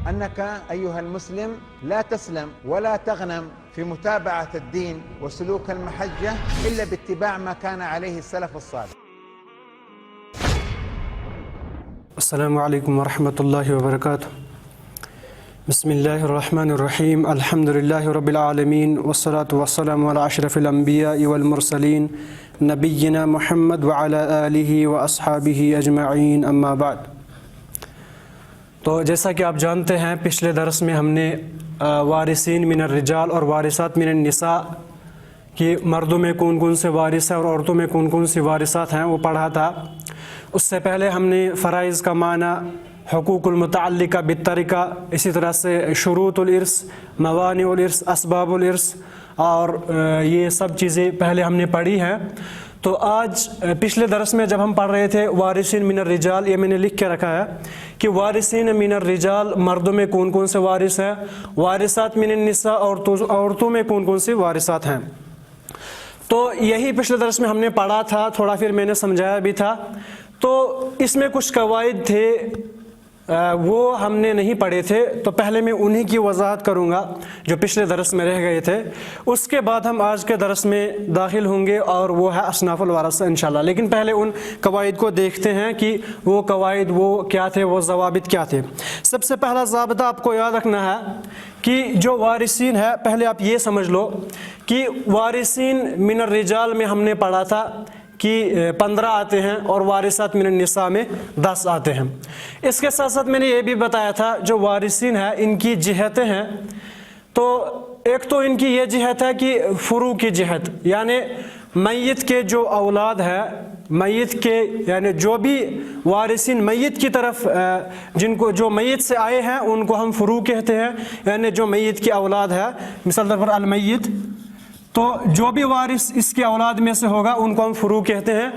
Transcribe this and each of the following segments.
أنك أيها المسلم لا تسلم ولا تغنم في متابعة الدين وسلوك المحجة إلا باتباع ما كان عليه السلف الصالح. السلام علیکم ورحمۃ اللہ وبرکاتہ. بسم اللہ الرحمن الرحیم. الحمد للہ رب العالمین والصلاة والسلام علی اشرف الانبیاء والمرسلین نبینا محمد وعلی آلہ واصحابہ اجمعین. اما بعد. تو جیسا کہ آپ جانتے ہیں پچھلے درس میں ہم نے وارثین من الرجال اور وارثات من النساء کہ مردوں میں کون کون سے وارث ہیں اور عورتوں میں کون کون سی وارثات ہیں وہ پڑھا تھا. اس سے پہلے ہم نے فرائض کا معنی، حقوق المتعلقہ بالترکہ، اسی طرح سے شروط الارث، موانع الارث، اسباب الارث اور یہ سب چیزیں پہلے ہم نے پڑھی ہیں. تو آج پچھلے درس میں جب ہم پڑھ رہے تھے وارثین من الرجال، یہ میں نے لکھ کے رکھا ہے کہ وارثین من الرجال مردوں میں کون کون سے وارث ہیں، وارثات من النساء عورتوں میں کون کون سی وارثات ہیں. تو یہی پچھلے درس میں ہم نے پڑھا تھا، تھوڑا پھر میں نے سمجھایا بھی تھا. تو اس میں کچھ قواعد تھے وہ ہم نے نہیں پڑھے تھے، تو پہلے میں انہی کی وضاحت کروں گا جو پچھلے درس میں رہ گئے تھے. اس کے بعد ہم آج کے درس میں داخل ہوں گے اور وہ ہے اصناف الورثہ انشاءاللہ. لیکن پہلے ان قواعد کو دیکھتے ہیں کہ وہ قواعد وہ کیا تھے، وہ ضوابط کیا تھے. سب سے پہلا ضابطہ آپ کو یاد رکھنا ہے کہ جو وارثین ہے، پہلے آپ یہ سمجھ لو کہ وارثین من الرجال میں ہم نے پڑھا تھا کہ 15 آتے ہیں اور وارثات من النساء میں 10 آتے ہیں. اس کے ساتھ ساتھ میں نے یہ بھی بتایا تھا جو وارثین ہیں ان کی جہتیں ہیں. تو ایک تو ان کی یہ جہت ہے کہ فروع کی جہت، یعنی میت کے جو اولاد ہے، میت کے یعنی جو بھی وارثین میت کی طرف جن کو جو میت سے آئے ہیں ان کو ہم فروع کہتے ہیں. یعنی جو میت کی اولاد ہے، مثال طور پر المیت، تو جو بھی وارث اس کے اولاد میں سے ہوگا ان کو ہم فروع کہتے ہیں.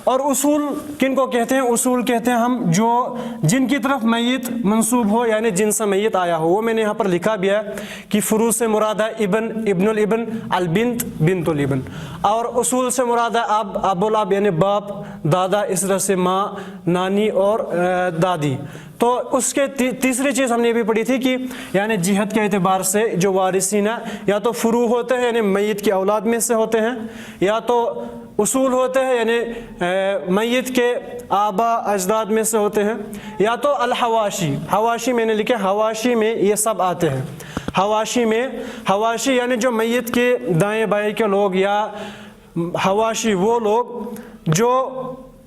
اور اصول کن کو کہتے ہیں؟ اصول کہتے ہیں ہم جو جن کی طرف میت منسوب ہو، یعنی جن سے میت آیا ہو. وہ میں نے یہاں پر لکھا بھی ہے کہ فروع سے مراد ہے ابن، ابن الابن، البنت، بنت الابن. اور اصول سے مراد ہے اب، ابو الاب یعنی باپ، دادا، اس طرح سے ماں، نانی اور دادی. تو اس کے تیسری چیز ہم نے بھی پڑھی تھی کہ یعنی جہت کے اعتبار سے جو وارثین ہیں یا تو فروع ہوتے ہیں یعنی میت کی اولاد میں سے ہوتے ہیں، یا تو اصول ہوتے ہیں یعنی میت کے آبا اجداد میں سے ہوتے ہیں، یا تو الحواشی. حواشی میں نے لکھے، حواشی میں یہ سب آتے ہیں. حواشی میں، حواشی یعنی جو میت کے دائیں بائیں کے لوگ، یا حواشی وہ لوگ جو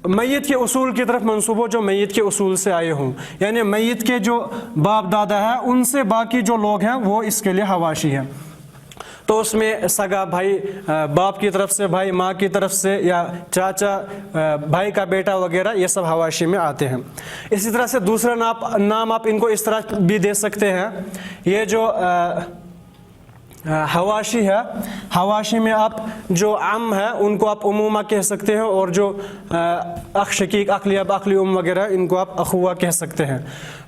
میت کے اصول کی طرف منسوب ہو، جو میت کے اصول سے آئے ہوں، یعنی میت کے جو باپ دادا ہے ان سے باقی جو لوگ ہیں وہ اس کے لیے حواشی ہیں. تو اس میں سگا بھائی، باپ کی طرف سے بھائی، ماں کی طرف سے یا چاچا، بھائی کا بیٹا وغیرہ، یہ سب حواشی میں آتے ہیں. اسی طرح سے دوسرا نام آپ ان کو اس طرح بھی دے سکتے ہیں. یہ جو حواشی ہے، حواشی میں آپ جو عم ہے ان کو آپ امومہ کہہ سکتے ہیں، اور جو اخ شقیق، اخلی اب، اخلی ام وغیرہ ان کو آپ اخوہ کہہ سکتے ہیں.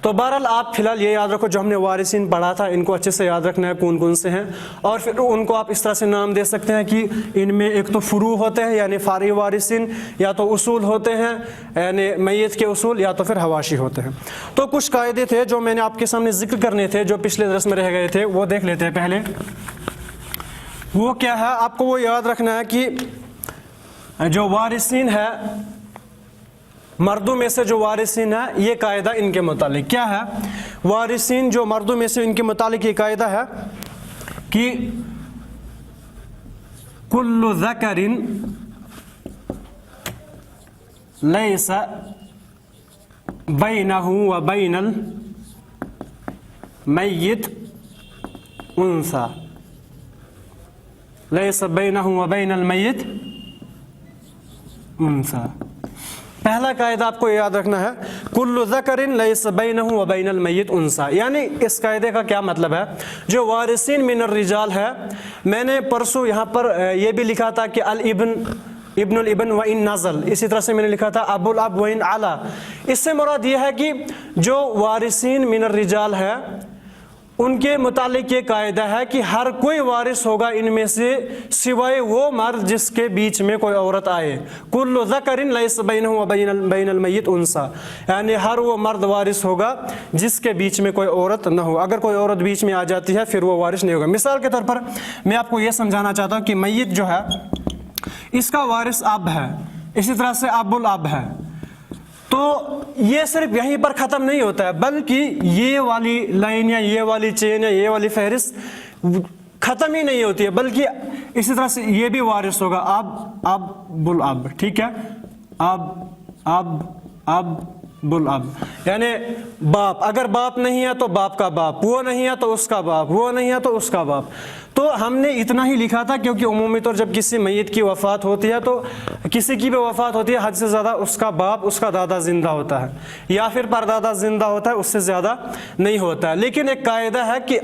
تو بہرحال آپ فی الحال یہ یاد رکھو جو ہم نے وارثین پڑھا تھا ان کو اچھے سے یاد رکھنا ہے کون کون سے ہیں. اور پھر ان کو آپ اس طرح سے نام دے سکتے ہیں کہ ان میں ایک تو فروع ہوتے ہیں یعنی فارغ وارثین، یا تو اصول ہوتے ہیں یعنی میت کے اصول، یا تو پھر حواشی ہوتے ہیں. تو کچھ قاعدے تھے جو میں نے آپ کے سامنے ذکر کرنے تھے جو پچھلے درس میں رہ گئے تھے، وہ دیکھ لیتے ہیں. پہلے وہ کیا ہے، آپ کو وہ یاد رکھنا ہے کہ جو وارثین ہے مردوں میں سے، جو وارثین ہے، یہ قاعدہ ان کے متعلق کیا ہے. وارثین جو مردوں میں سے ان کے متعلق یہ قاعدہ ہے کہ کل ذکر لیس بینہ و بین المیت انثی، لیس بینہ و بین المیت انثی. پہلا قاعدہ آپ کو یاد رکھنا ہے کل ذکر لیس بینہ و بین المیت انثی. یعنی اس قاعدے کا کیا مطلب ہے؟ جو وارثین من الرجال ہے، میں نے پرسوں یہاں پر یہ بھی لکھا تھا کہ الابن، ابن الابن و ان نزل، اسی طرح سے میں نے لکھا تھا ابو الاب و ان علا. اس سے مراد یہ ہے کہ جو وارثین من الرجال ہے ان کے متعلق یہ قاعدہ ہے کہ ہر کوئی وارث ہوگا ان میں سے سوائے وہ مرد جس کے بیچ میں کوئی عورت آئے. کل ذکر لیس بینہ و بین المیت انثی، یعنی ہر وہ مرد وارث ہوگا جس کے بیچ میں کوئی عورت نہ ہو. اگر کوئی عورت بیچ میں آ جاتی ہے پھر وہ وارث نہیں ہوگا. مثال کے طور پر میں آپ کو یہ سمجھانا چاہتا ہوں کہ میت جو ہے اس کا وارث اب ہے، اسی طرح سے اب الاب ہے. تو یہ صرف یہیں پر ختم نہیں ہوتا ہے، بلکہ یہ والی لائن یا یہ والی چین یا یہ والی فہرست ختم ہی نہیں ہوتی ہے، بلکہ اسی طرح سے یہ بھی وارث ہوگا اب الاب. ٹھیک ہے، اب الاب، یعنی باپ، اگر باپ نہیں ہے تو باپ کا باپ، وہ نہیں ہے تو اس کا باپ، وہ نہیں ہے تو اس کا باپ. تو ہم نے اتنا ہی لکھا تھا کیونکہ عمومی طور جب کسی میت کی وفات ہوتی ہے تو کسی کی بھی وفات ہوتی ہے حد سے زیادہ اس کا باپ، اس کا دادا زندہ ہوتا ہے یا پھر پردادا زندہ ہوتا ہے، اس سے زیادہ نہیں ہوتا ہے. لیکن ایک قاعدہ ہے کہ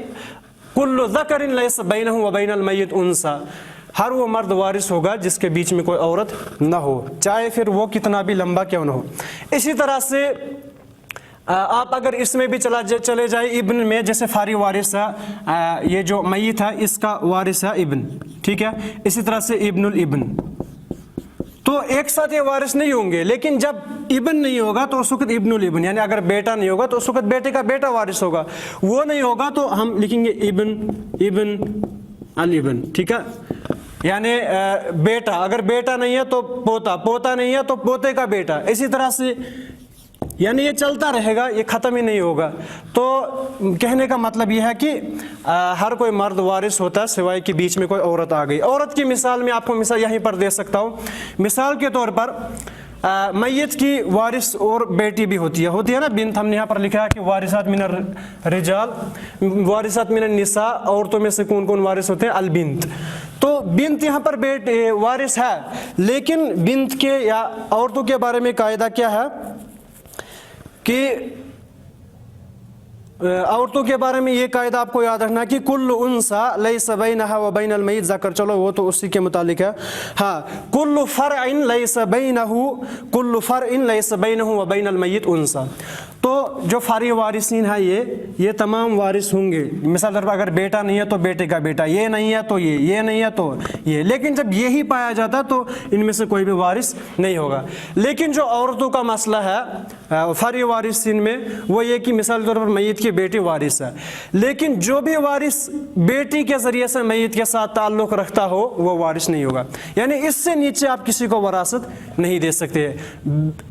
کل ذکر لیس بینہ و بین المیت انثی، ہر وہ مرد وارث ہوگا جس کے بیچ میں کوئی عورت نہ ہو، چاہے پھر وہ کتنا بھی لمبا کیوں نہ ہو. اسی طرح سے آپ اگر اس میں بھی چلے جائے ابن میں، جیسے فاری وارث ہے، یہ جو میت ہے اس کا وارث ہے ابن. ٹھیک ہے، اسی طرح سے ابن الابن، تو ایک ساتھ یہ وارث نہیں ہوں گے. لیکن جب ابن نہیں ہوگا تو اس وقت ابن الابن، یعنی اگر بیٹا نہیں ہوگا تو اس وقت بیٹے کا بیٹا وارث ہوگا. وہ نہیں ہوگا تو ہم لکھیں گے ابن الابن. ٹھیک ہے، یعنی بیٹا، اگر بیٹا نہیں ہے تو پوتا، پوتا نہیں ہے تو پوتے کا بیٹا. اسی طرح سے یعنی یہ چلتا رہے گا، یہ ختم ہی نہیں ہوگا. تو کہنے کا مطلب یہ ہے کہ ہر کوئی مرد وارث ہوتا ہے سوائے کہ بیچ میں کوئی عورت آ گئی. عورت کی مثال میں آپ کو مثال یہیں پر دے سکتا ہوں. مثال کے طور پر میت کی وارث اور بیٹی بھی ہوتی ہے نا، بنت. ہم نے یہاں پر لکھا ہے کہ وارثات من الرجال وارثات من النساء، عورتوں میں سے کون کون وارث ہوتے ہیں؟ البنت. تو بنت یہاں پر وارث ہے، لیکن بنت کے یا عورتوں کے بارے میں قاعدہ کیا ہے کہ عورتوں کے بارے میں یہ قاعدہ آپ کو یاد رکھنا کہ کل انثی لیس بینھا و بین المیت ذکر. چلو وہ تو اسی کے متعلق ہے. ہاں، کل فرع لیس بینہ و بین المیت انثی. تو جو فاری وارثین ہے یہ تمام وارث ہوں گے. مثال طور پر اگر بیٹا نہیں ہے تو بیٹے کا بیٹا، یہ نہیں ہے تو یہ نہیں ہے تو یہ. لیکن جب یہی پایا جاتا ہے تو ان میں سے کوئی بھی وارث نہیں ہوگا. لیکن جو عورتوں کا مسئلہ ہے فاری وارثین میں وہ یہ کہ مثال طور پر میت کی بیٹی وارث ہے، لیکن جو بھی وارث بیٹی کے ذریعے سے میت کے ساتھ تعلق رکھتا ہو وہ وارث نہیں ہوگا. یعنی اس سے نیچے آپ کسی کو وراثت نہیں دے سکتے.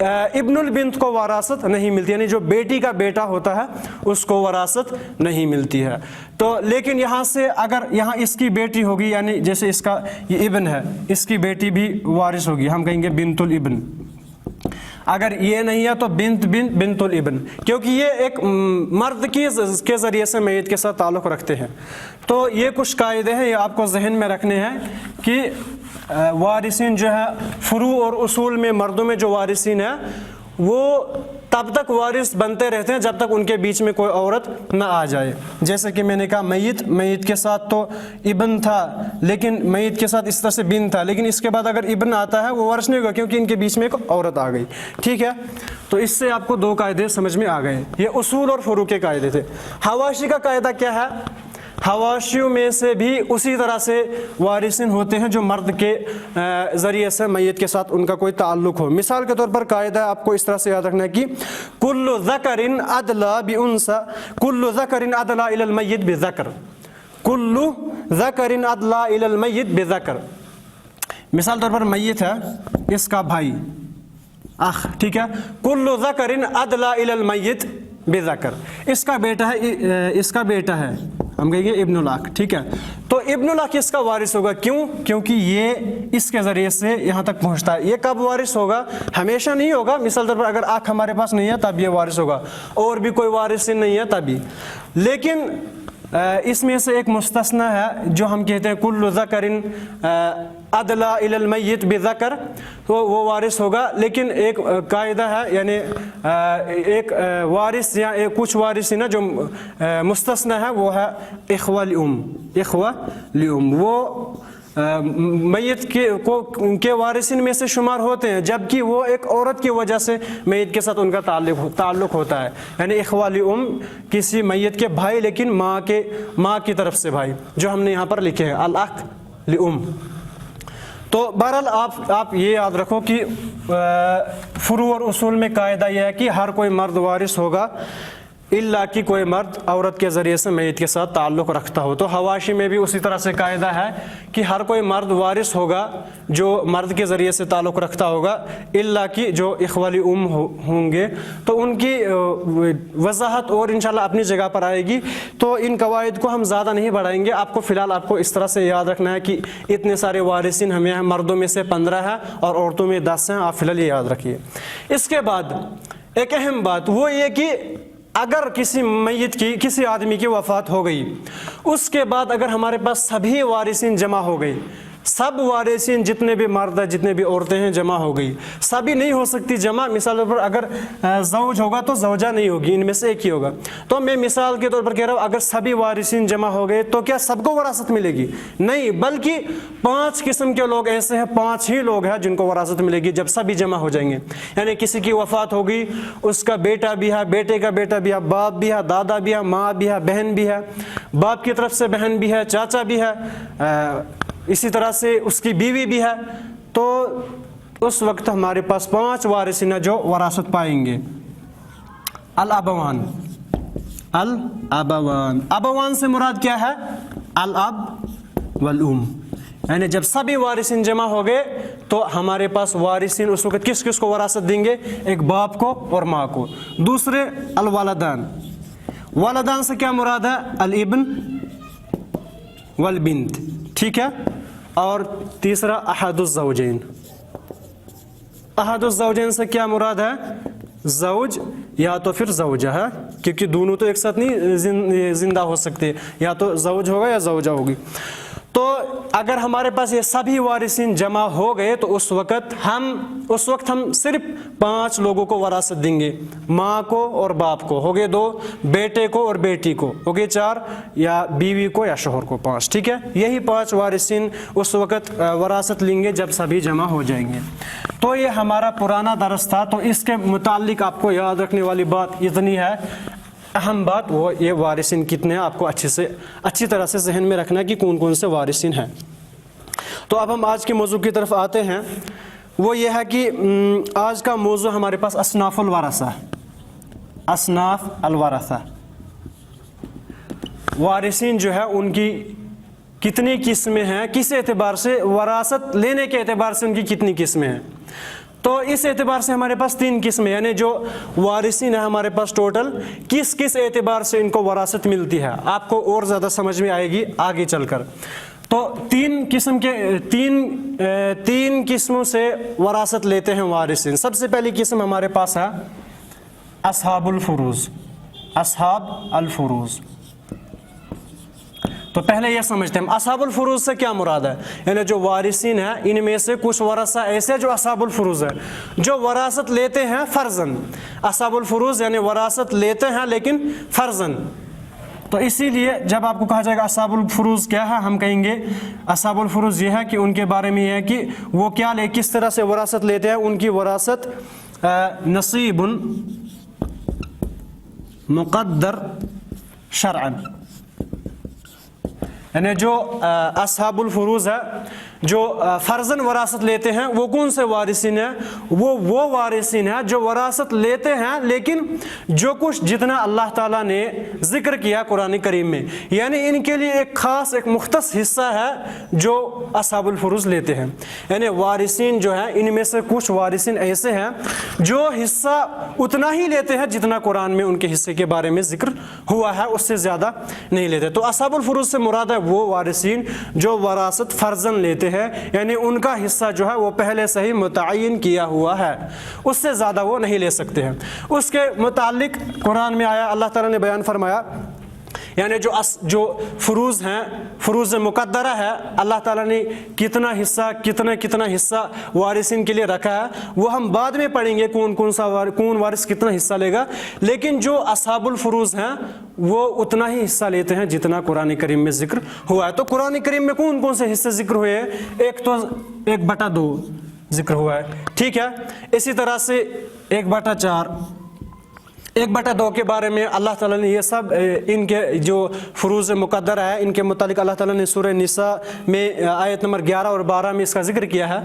ابن البنت کو وراثت نہیں ملتی، یعنی جو بیٹی کا بیٹا ہوتا ہے اس کو وراثت نہیں ملتی ہے. تو لیکن یہاں سے اگر یہاں اس کی بیٹی ہوگی، یعنی جیسے اس کا یہ ابن ہے، اس کی بیٹی بھی وارث ہوگی، ہم کہیں گے بنت الابن. اگر یہ نہیں ہے تو بنت الابن، کیونکہ یہ ایک مرد کے ذریعے سے میت کے ساتھ تعلق رکھتے ہیں. تو یہ کچھ قاعدے ہیں، یہ آپ کو ذہن میں رکھنے ہیں کہ وارثین جو ہے فروع اور اصول میں مردوں میں جو وارثین ہیں وہ تب تک وارث بنتے رہتے ہیں جب تک ان کے بیچ میں کوئی عورت نہ آ جائے. جیسے کہ میں نے کہا میت کے ساتھ تو ابن تھا، لیکن میت کے ساتھ اس طرح سے بن تھا، لیکن اس کے بعد اگر ابن آتا ہے وہ وارث نہیں ہوگا کیونکہ ان کے بیچ میں ایک عورت آ گئی. ٹھیک ہے، تو اس سے آپ کو دو قاعدے سمجھ میں آ گئے. یہ اصول اور فروع کے قاعدے تھے. حواشی کا قاعدہ کیا ہے؟ حواشیوں میں سے بھی اسی طرح سے وارثین ہوتے ہیں جو مرد کے ذریعے سے میت کے ساتھ ان کا کوئی تعلق ہو. مثال کے طور پر قاعدہ آپ کو اس طرح سے یاد رکھنا ہے کہ کل ذکر ادلی بانثی، کل ذکر ادلی الی المیت بذکر، کل ذکر ادلی الی المیت بذکر. مثال طور پر میت ہے، اس کا بھائی اخ، ٹھیک ہے، کل ذکر ادلی الی المیت بذکر. اس کا بیٹا ہے ہم کہیں گے ابن الاخ. ٹھیک ہے، تو ابن الاخ اس کا وارث ہوگا. کیوں؟ کیونکہ یہ اس کے ذریعے سے یہاں تک پہنچتا ہے. یہ کب وارث ہوگا؟ ہمیشہ نہیں ہوگا. مثال طور پر اگر آنکھ ہمارے پاس نہیں ہے تب یہ وارث ہوگا، اور بھی کوئی وارث نہیں ہے تبھی. لیکن اس میں سے ایک مستثنی ہے جو ہم کہتے ہیں کل ذکر ادلی الی المیت بذکر، تو وہ وارث ہوگا. لیکن ایک قاعدہ ہے، یعنی ایک وارث یا کچھ وارث نا جو مستثنی ہے وہ ہے اخوہ لام. اخوہ لام وہ میت کے وارثین میں سے شمار ہوتے ہیں، جبکہ وہ ایک عورت کی وجہ سے میت کے ساتھ ان کا تعلق ہوتا ہے، یعنی اخوالی کسی میت کے بھائی لیکن ماں کی طرف سے بھائی، جو ہم نے یہاں پر لکھے ہیں الاخ لام۔ تو بہرحال آپ یہ یاد رکھو کہ فروع اور اصول میں قاعدہ یہ ہے کہ ہر کوئی مرد وارث ہوگا الا کہ کوئی مرد عورت کے ذریعے سے میت کے ساتھ تعلق رکھتا ہو۔ تو حواشی میں بھی اسی طرح سے قاعدہ ہے کہ ہر کوئی مرد وارث ہوگا جو مرد کے ذریعے سے تعلق رکھتا ہوگا، الا کہ جو اخوالی ہوں گے، تو ان کی وضاحت اور انشاءاللہ اپنی جگہ پر آئے گی۔ تو ان قواعد کو ہم زیادہ نہیں بڑھائیں گے، آپ کو فی الحال آپ کو اس طرح سے یاد رکھنا ہے کہ اتنے سارے وارثین ہمیں ہیں، مردوں میں سے 15 ہیں اور عورتوں میں 10 ہیں، آپ فی الحال یہ یاد رکھیے۔ اس کے بعد ایک اہم بات وہ یہ کہ اگر کسی آدمی کی وفات ہو گئی، اس کے بعد اگر ہمارے پاس سبھی وارثین جمع ہو گئی، سب وارثین جتنے بھی مرد ہیں جتنے بھی عورتیں ہیں جمع ہو گئی، سبھی نہیں ہو سکتی جمع، مثال کے طور پر اگر زوج ہوگا تو زوجہ نہیں ہوگی، ان میں سے ایک ہی ہوگا۔ تو میں مثال کے طور پر کہہ رہا ہوں اگر سبھی وارثین جمع ہو گئے تو کیا سب کو وراثت ملے گی؟ نہیں، بلکہ 5 قسم کے لوگ ایسے ہیں، 5 ہی لوگ ہیں جن کو وراثت ملے گی جب سبھی جمع ہو جائیں گے۔ یعنی کسی کی وفات ہوگی، اس کا بیٹا بھی ہے، بیٹے کا بیٹا بھی ہے، باپ بھی ہے، دادا بھی ہے، ماں بھی ہے، بہن بھی ہے، باپ کی طرف سے بہن بھی ہے، چاچا بھی ہے، اسی طرح سے اس کی بیوی بھی ہے، تو اس وقت ہمارے پاس 5 وارثین جو وراثت پائیں گے۔ الابوان، ابوان سے مراد کیا ہے؟ الاب والام، یعنی جب سبھی وارثین جمع ہو گئے تو ہمارے پاس وارثین اس وقت کس کو وراثت دیں گے؟ ایک باپ کو اور ماں کو۔ دوسرے الوالدان، والدان سے کیا مراد ہے؟ الابن والبنت، ٹھیک ہے۔ اور تیسرا احد الزوجین، احد الزوجین سے کیا مراد ہے؟ زوج یا تو پھر زوجہ ہے، کیونکہ دونوں تو ایک ساتھ نہیں زندہ ہو سکتے، یا تو زوج ہوگا یا زوجہ ہوگی۔ تو اگر ہمارے پاس یہ سبھی وارثین جمع ہو گئے تو اس وقت ہم صرف 5 لوگوں کو وراثت دیں گے، ماں کو اور باپ کو ہو گئے 2، بیٹے کو اور بیٹی کو ہو گئے 4، یا بیوی کو یا شوہر کو 5، ٹھیک ہے۔ یہی 5 وارثین اس وقت وراثت لیں گے جب سبھی جمع ہو جائیں گے۔ تو یہ ہمارا پرانا درس تھا، تو اس کے متعلق آپ کو یاد رکھنے والی بات اتنی ہے، اہم بات وہ یہ وارثین کتنے ہیں، آپ کو اچھی طرح سے ذہن میں رکھنا ہے کہ کون سے وارثین ہیں۔ تو اب ہم آج کے موضوع کی طرف آتے ہیں، وہ یہ ہے کہ آج کا موضوع ہمارے پاس اصناف الورثہ، اصناف الورثہ، وارثین جو ہے ان کی کتنی قسمیں ہیں، کس اعتبار سے وراثت لینے کے اعتبار سے ان کی کتنی قسمیں ہیں۔ تو اس اعتبار سے ہمارے پاس 3 قسمیں، یعنی جو وارثین ہیں ہمارے پاس ٹوٹل کس اعتبار سے ان کو وراثت ملتی ہے، آپ کو اور زیادہ سمجھ میں آئے گی آگے چل کر۔ تو 3 قسموں سے وراثت لیتے ہیں وارثین۔ سب سے پہلی قسم ہمارے پاس ہے اصحاب الفروض، اصحاب الفروض۔ تو پہلے یہ سمجھتے ہیں اصحاب الفروض سے کیا مراد ہے، یعنی جو وارثین ہیں ان میں سے کچھ ورثہ ایسے جو اصحاب الفروض ہیں، جو وراثت لیتے ہیں فرضاً۔ اصحاب الفروض یعنی وراثت لیتے ہیں لیکن فرضاً۔ تو اسی لیے جب آپ کو کہا جائے گا اصحاب الفروض کیا ہے، ہم کہیں گے اصحاب الفروض یہ ہے کہ ان کے بارے میں یہ ہے کہ وہ کس طرح سے وراثت لیتے ہیں۔ ان کی وراثت نصیب مقدر شرعاً، یعنی جو اصحاب الفروض ہے جو فرضاً وراثت لیتے ہیں، وہ کون سے وارثین ہیں؟ وہ وارثین ہیں جو وراثت لیتے ہیں لیکن جو کچھ جتنا اللہ تعالیٰ نے ذکر کیا قرآن کریم میں، یعنی ان کے لیے ایک خاص ایک مختص حصہ ہے جو اصحاب الفروض لیتے ہیں۔ یعنی وارثین جو ہیں ان میں سے کچھ وارثین ایسے ہیں جو حصہ اتنا ہی لیتے ہیں جتنا قرآن میں ان کے حصے کے بارے میں ذکر ہوا ہے، اس سے زیادہ نہیں لیتے۔ تو اصحاب الفروض سے مراد ہے وہ وارثین جو وراثت فرضاً لیتے ہیں، یعنی ان کا حصہ جو ہے وہ پہلے سے ہی متعین کیا ہوا ہے، اس سے زیادہ وہ نہیں لے سکتے ہیں۔ اس کے متعلق قرآن میں آیا، اللہ تعالیٰ نے بیان فرمایا یعنی جو فروض ہیں، فروض مقدرہ ہے، اللہ تعالیٰ نے کتنا حصہ وارثین کے لیے رکھا ہے، وہ ہم بعد میں پڑھیں گے کون وارث کتنا حصہ لے گا، لیکن جو اصحاب الفروض ہیں وہ اتنا ہی حصہ لیتے ہیں جتنا قرآن کریم میں ذکر ہوا ہے۔ تو قرآن کریم میں کون سے حصے ذکر ہوئے ہیں؟ ایک تو 1/2 ذکر ہوا ہے، ٹھیک ہے۔ اسی طرح سے 1/4، 1/2 کے بارے میں اللہ تعالیٰ نے یہ سب ان کے جو فروض مقدرہ ہے ان کے متعلق اللہ تعالیٰ نے سورہ نساء میں آیت نمبر 11 اور 12 میں اس کا ذکر کیا ہے۔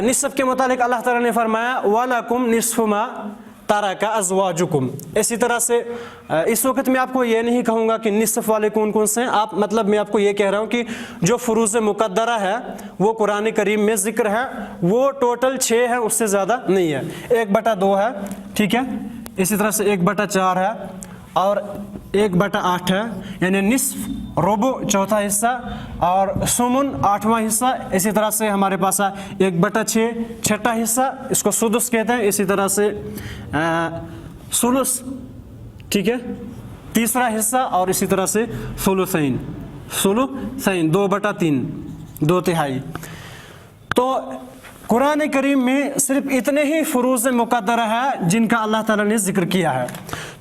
نصف کے متعلق اللہ تعالیٰ نے فرمایا وَلَكُمْ نِصْفُ مَا تَرَكَ أَزْوَاجُكُمْ۔ اسی طرح سے اس وقت میں آپ کو یہ نہیں کہوں گا کہ نصف والے کون سے ہیں، مطلب میں آپ کو یہ کہہ رہا ہوں کہ جو فروض مقدرہ ہے وہ قرآن کریم میں ذکر ہے، وہ ٹوٹل 6 ہے، اس سے زیادہ نہیں ہے۔ 1/2 ہے، ٹھیک ہے۔ اسی طرح سے 1/4 ہے اور 1/8 ہے، یعنی نصف، ربع چوتھا حصہ اور ثمن 8واں حصہ۔ اسی طرح سے ہمارے پاس ہے 1/6 چھٹا حصہ، اس کو سدس کہتے ہیں۔ اسی طرح سے ثلث، ٹھیک ہے، تیسرا حصہ، اور اسی طرح سے ثلثین 2/3 2/3۔ تو قرآن کریم میں صرف اتنے ہی فروض مقدرہ ہے جن کا اللہ تعالیٰ نے ذکر کیا ہے۔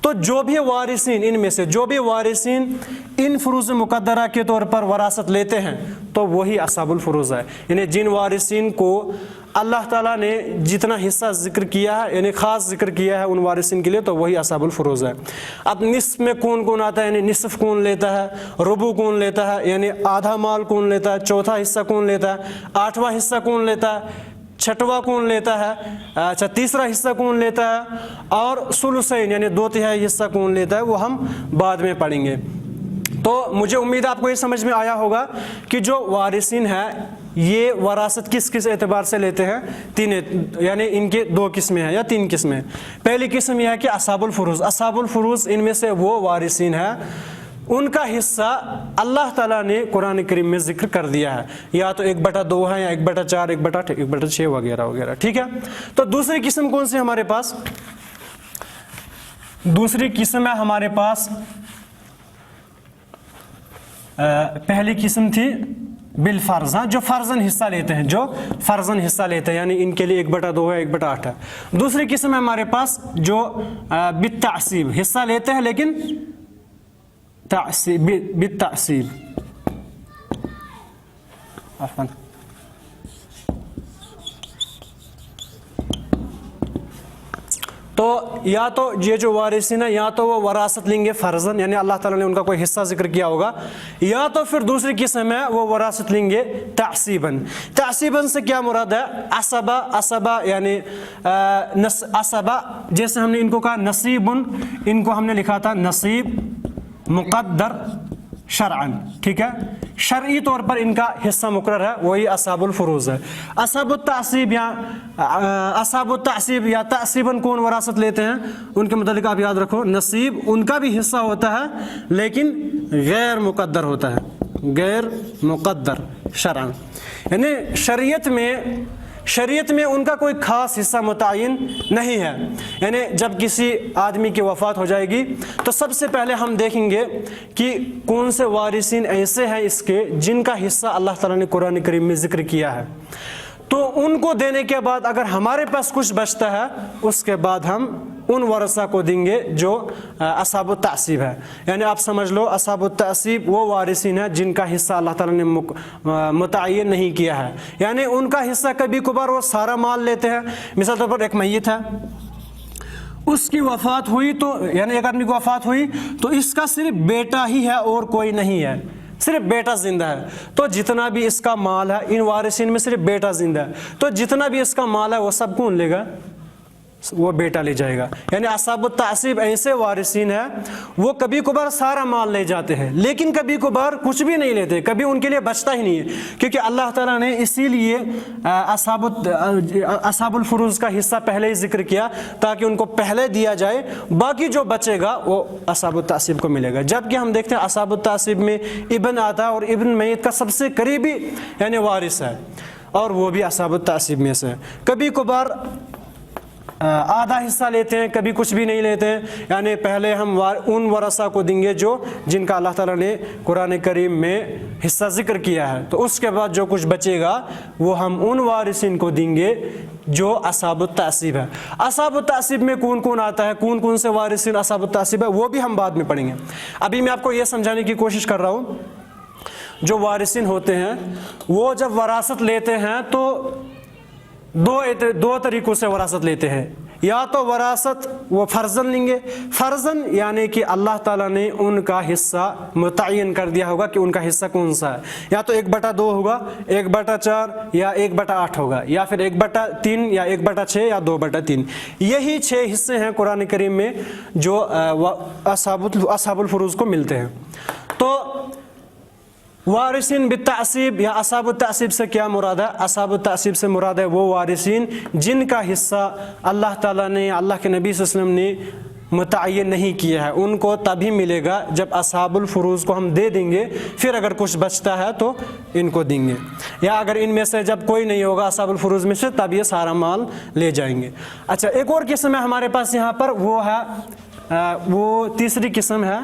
تو جو بھی وارثین، ان میں سے جو بھی وارثین ان فروض مقدرہ کے طور پر وراثت لیتے ہیں تو وہی اصحاب الفروض ہے، یعنی جن وارثین کو اللہ تعالیٰ نے جتنا حصہ ذکر کیا ہے، یعنی خاص ذکر کیا ہے ان وارثین کے لیے، تو وہی اصحاب الفروض ہے۔ اب نصف میں کون آتا ہے، یعنی نصف کون لیتا ہے، ربع کون لیتا ہے، یعنی آدھا مال کون لیتا ہے، چوتھا حصہ کون لیتا ہے، 8واں حصہ کون لیتا ہے، چھٹواں کون لیتا ہے، اچھا تیسرا حصہ کون لیتا ہے، اور ثلثین یعنی 2/3 حصہ کون لیتا ہے، وہ ہم بعد میں پڑھیں گے۔ تو مجھے امید ہے آپ کو یہ سمجھ میں آیا ہوگا کہ جو وارثین ہیں یہ وراثت کس اعتبار سے لیتے ہیں، 3، یعنی ان کے 2 قسمیں ہیں یا 3 قسمیں۔ پہلی قسم یہ ہے کہ اصحاب الفروض ان میں سے وہ وارثین ہیں ان کا حصہ اللہ تعالیٰ نے قرآن کریم میں ذکر کر دیا ہے، یا تو 1/2 ہے یا 1/4 1/6 وغیرہ وغیرہ، ٹھیک ہے۔ تو دوسری قسم کون سی ہمارے پاس؟ دوسری قسم ہے ہمارے پاس، پہلی قسم تھی بالفرض، جو فرضاً حصہ لیتے ہیں، یعنی ان کے لیے 1/2 ہے 1/8 ہے۔ دوسری قسم ہے ہمارے پاس جو بالتعصیب حصہ لیتے ہیں لیکن بالتعصیب، تو یا تو یہ جو وارثین ہیں یا تو وہ وراثت لیں گے فرضاً، یعنی اللہ تعالیٰ نے ان کا کوئی حصہ ذکر کیا ہوگا، یا تو پھر دوسری قسم ہے وہ وراثت لیں گے تعصیباً سے کیا مراد ہے؟ عصبہ یعنی عصبہ، جیسے ہم نے ان کو کہا نصیبن، ان کو ہم نے لکھا تھا نصیب مقدر شرعاً، ٹھیک ہے، شرعی طور پر ان کا حصہ مقرر ہے، وہی اصحاب الفروض ہے۔ اصحاب التعصیب یا تعصیباً کون وراثت لیتے ہیں؟ ان کے متعلق آپ یاد رکھو، نصیب ان کا بھی حصہ ہوتا ہے لیکن غیر مقدر ہوتا ہے، غیر مقدر شرعاً، یعنی شریعت میں ان کا کوئی خاص حصہ متعین نہیں ہے۔ یعنی جب کسی آدمی کی وفات ہو جائے گی تو سب سے پہلے ہم دیکھیں گے کہ کون سے وارثین ایسے ہیں اس کے جن کا حصہ اللہ تعالیٰ نے قرآن کریم میں ذکر کیا ہے، تو ان کو دینے کے بعد اگر ہمارے پاس کچھ بچتا ہے اس کے بعد ہم ان ورثہ کو دیں گے جو اصحاب التعصیب ہے۔ یعنی آپ سمجھ لو اصحاب التعصیب وہ وارثین ہیں جن کا حصہ اللہ تعالیٰ نے متعین نہیں کیا ہے، یعنی ان کا حصہ کبھی کبھار وہ سارا مال لیتے ہیں۔ مثال طور پر ایک میت ہے، اس کی وفات ہوئی تو یعنی ایک آدمی کی وفات ہوئی تو اس کا صرف بیٹا ہی ہے اور کوئی نہیں ہے، صرف بیٹا زندہ ہے، تو جتنا بھی اس کا مال ہے، ان وارثین میں صرف بیٹا زندہ ہے، تو جتنا بھی اس کا مال ہے وہ سب کون لے گا؟ وہ بیٹا لے جائے گا۔ یعنی اصحاب التعصیب ایسے وارثین ہیں وہ کبھی کبھار سارا مال لے جاتے ہیں لیکن کبھی کبھار کچھ بھی نہیں لیتے، کبھی ان کے لیے بچتا ہی نہیں ہے، کیونکہ اللہ تعالیٰ نے اسی لیے اصحاب الفروض کا حصہ پہلے ہی ذکر کیا تاکہ ان کو پہلے دیا جائے، باقی جو بچے گا وہ اصحاب التعصیب کو ملے گا۔ جبکہ ہم دیکھتے ہیں اصحاب التعصیب میں ابن آتا ہے اور ابن میت کا سب سے قریبی یعنی وارث ہے اور وہ بھی اصحاب التعصیب میں سے ہے۔ کبھی کبھار آدھا حصہ لیتے ہیں, کبھی کچھ بھی نہیں لیتے ہیں. یعنی پہلے ہم ان ورثہ کو دیں گے جو جن کا اللہ تعالیٰ نے قرآن کریم میں حصہ ذکر کیا ہے, تو اس کے بعد جو کچھ بچے گا وہ ہم ان وارثین کو دیں گے جو اصحاب التعصیب ہے. اصحاب التعصیب میں کون کون آتا ہے, کون کون سے وارثین اصحاب التعصیب ہے, وہ بھی ہم بعد میں پڑھیں گے. ابھی میں آپ کو یہ سمجھانے کی کوشش کر رہا ہوں, جو وارثین ہوتے ہیں وہ جب وراثت لیتے ہیں تو دو طریقوں سے وراثت لیتے ہیں. یا تو وراثت وہ فرضاً لیں گے, فرضاً یعنی کہ اللہ تعالیٰ نے ان کا حصہ متعین کر دیا ہوگا کہ ان کا حصہ کون سا ہے, یا تو 1/2 ہوگا, 1/4 یا 1/8 ہوگا, یا پھر 1/3 یا 1/6 یا 2/3. یہی 6 حصے ہیں قرآن کریم میں جو اصحاب الفروض کو ملتے ہیں. تو وارثین بالتعصیب یا اصحاب التعصیب سے کیا مراد ہے؟ اصحاب التعصیب سے مراد ہے وہ وارثین جن کا حصہ اللہ تعالیٰ نے, اللہ کے نبی صلی اللہ علیہ وسلم نے متعین نہیں کیا ہے. ان کو تبھی ملے گا جب اصحاب الفروض کو ہم دے دیں گے, پھر اگر کچھ بچتا ہے تو ان کو دیں گے, یا اگر ان میں سے جب کوئی نہیں ہوگا اصحاب الفروض میں سے تب یہ سارا مال لے جائیں گے. اچھا, ایک اور قسم ہے ہمارے پاس یہاں پر, وہ ہے وہ تیسری قسم ہے.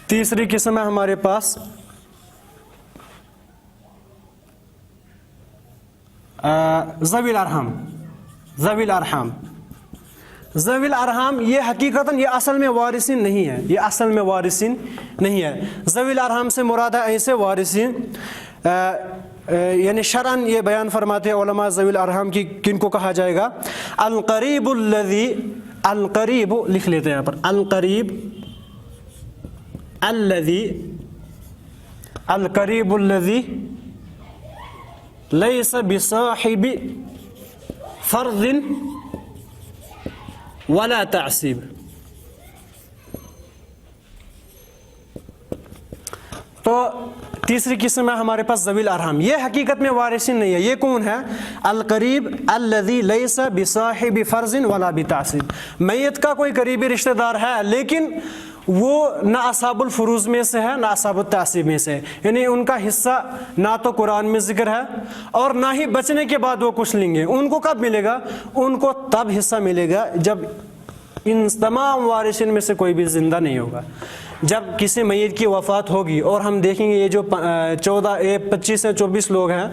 تیسری قسم ہے ہمارے پاس ذوی الارحام. ذوی الارحام, ذوی الارحام یہ حقیقتاً یہ اصل میں وارثین نہیں ہے, یہ اصل میں وارثین نہیں ہے. ذوی الارحام سے مراد ہے ایسے وارثین, یعنی شرعاً یہ بیان فرماتے ہیں علماء ذوی الارحام کی کن کو کہا جائے گا. القریب الذی, القریب لکھ لیتے ہیں یہاں پر, القریب الذی, القریب الذی لیس بصاحب فرض ولا تعصیب. تو تیسری قسم ہے ہمارے پاس ذوی الارحام, یہ حقیقت میں وارثین نہیں ہے. یہ کون ہے؟ القریب الذی لیس بصاحب فرض ولا بتعصیب. میت کا کوئی قریبی رشتہ دار ہے لیکن وہ نہ اصحاب الفروض میں سے ہے نہ اصحاب التعصیب میں سے ہے, یعنی ان کا حصہ نہ تو قرآن میں ذکر ہے اور نہ ہی بچنے کے بعد وہ کچھ لیں گے. ان کو کب ملے گا؟ ان کو تب حصہ ملے گا جب ان تمام وارثین میں سے کوئی بھی زندہ نہیں ہوگا. جب کسی میت کی وفات ہوگی اور ہم دیکھیں گے یہ جو 25 سے 24 لوگ ہیں,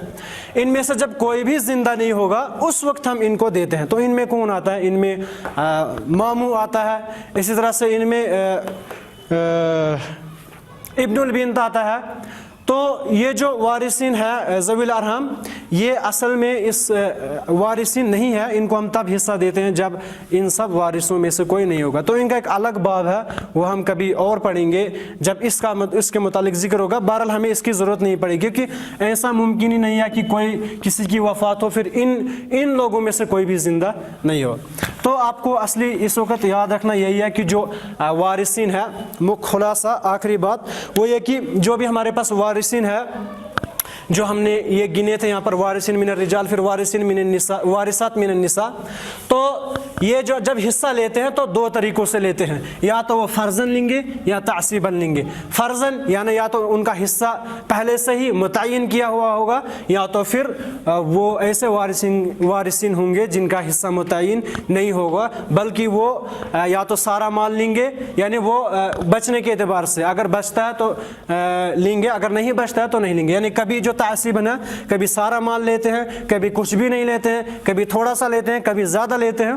ان میں سے جب کوئی بھی زندہ نہیں ہوگا اس وقت ہم ان کو دیتے ہیں. تو ان میں کون آتا ہے؟ ان میں ماموں آتا ہے, اسی طرح سے ان میں ابن البنت آتا ہے. تو یہ جو وارثین ہے ذوی الارحام, یہ اصل میں اس وارثین نہیں ہے. ان کو ہم تب حصہ دیتے ہیں جب ان سب وارثوں میں سے کوئی نہیں ہوگا. تو ان کا ایک الگ باب ہے, وہ ہم کبھی اور پڑھیں گے جب اس کے متعلق ذکر ہوگا. بہرحال ہمیں اس کی ضرورت نہیں پڑے گی کیونکہ ایسا ممکن ہی نہیں ہے کہ کوئی کسی کی وفات ہو پھر ان لوگوں میں سے کوئی بھی زندہ نہیں ہو. تو آپ کو اصلی اس وقت یاد رکھنا یہی ہے کہ جو وارثین ہے, خلاصہ آخری بات وہ یہ کہ جو بھی ہمارے پاس وارثین ہے جو ہم نے یہ گنے تھے یہاں پر, وارثین من الرجال, پھر وارثین من النساء, وارثات من النساء, تو یہ جو جب حصہ لیتے ہیں تو 2 طریقوں سے لیتے ہیں. یا تو وہ فرضاً لیں گے یا تعصیباً لیں گے. فرضاً یعنی یا تو ان کا حصہ پہلے سے ہی متعین کیا ہوا ہوگا, یا تو پھر وہ ایسے وارثین ہوں گے جن کا حصہ متعین نہیں ہوگا, بلکہ وہ یا تو سارا مال لیں گے, یعنی وہ بچنے کے اعتبار سے اگر بچتا ہے تو لیں گے, اگر نہیں بچتا ہے تو نہیں لیں گے. یعنی کبھی جو تعصیباً ہے کبھی سارا مال لیتے ہیں, کبھی کچھ بھی نہیں لیتے ہیں, کبھی تھوڑا سا لیتے ہیں, کبھی زیادہ لیتے ہیں.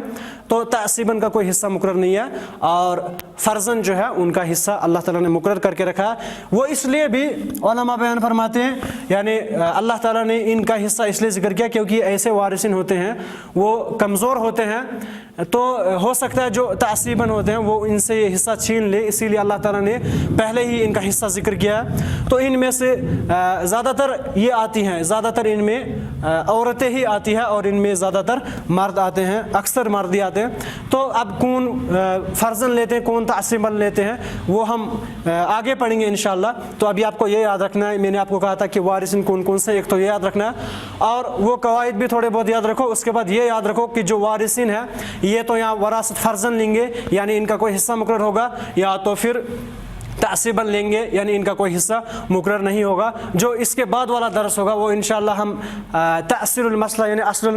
تو تعصیباً کا کوئی حصہ مقرر نہیں ہے, اور فرضاً جو ہے ان کا حصہ اللہ تعالیٰ نے مقرر کر کے رکھا ہے. وہ اس لیے بھی علماء بیان فرماتے ہیں, یعنی اللہ تعالیٰ نے ان کا حصہ اس لیے ذکر کیا کیونکہ ایسے وارثین ہوتے ہیں وہ کمزور ہوتے ہیں, تو ہو سکتا ہے جو تعصیباً ہوتے ہیں وہ ان سے یہ حصہ چھین لے, اسی لیے اللہ تعالیٰ نے پہلے ہی ان کا حصہ ذکر کیا ہے. تو ان میں سے زیادہ تر یہ آتی ہیں, زیادہ تر ان میں عورتیں ہی آتی ہیں اور ان میں زیادہ تر مرد آتے ہیں, اکثر مرد ہی آتے ہیں. تو اب کون فرضاً لیتے ہیں کون تعصیباً لیتے ہیں وہ ہم آگے پڑھیں گے انشاءاللہ. تو ابھی آپ کو یہ یاد رکھنا ہے, میں نے آپ کو کہا تھا کہ وارثین کون کون سے, ایک تو یہ یاد رکھنا ہے اور وہ قواعد بھی تھوڑے بہت یاد رکھو. اس کے بعد یہ یاد رکھو کہ جو وارثین ہیں یہ تو یہاں وراثت فرضاً لیں گے یعنی ان کا کوئی حصہ مقرر ہوگا, یا تو پھر تعصیباً لیں گے یعنی ان کا کوئی حصہ مقرر نہیں ہوگا. جو اس کے بعد والا درس ہوگا وہ انشاءاللہ ہم تأصیل المسئلہ یعنی اصل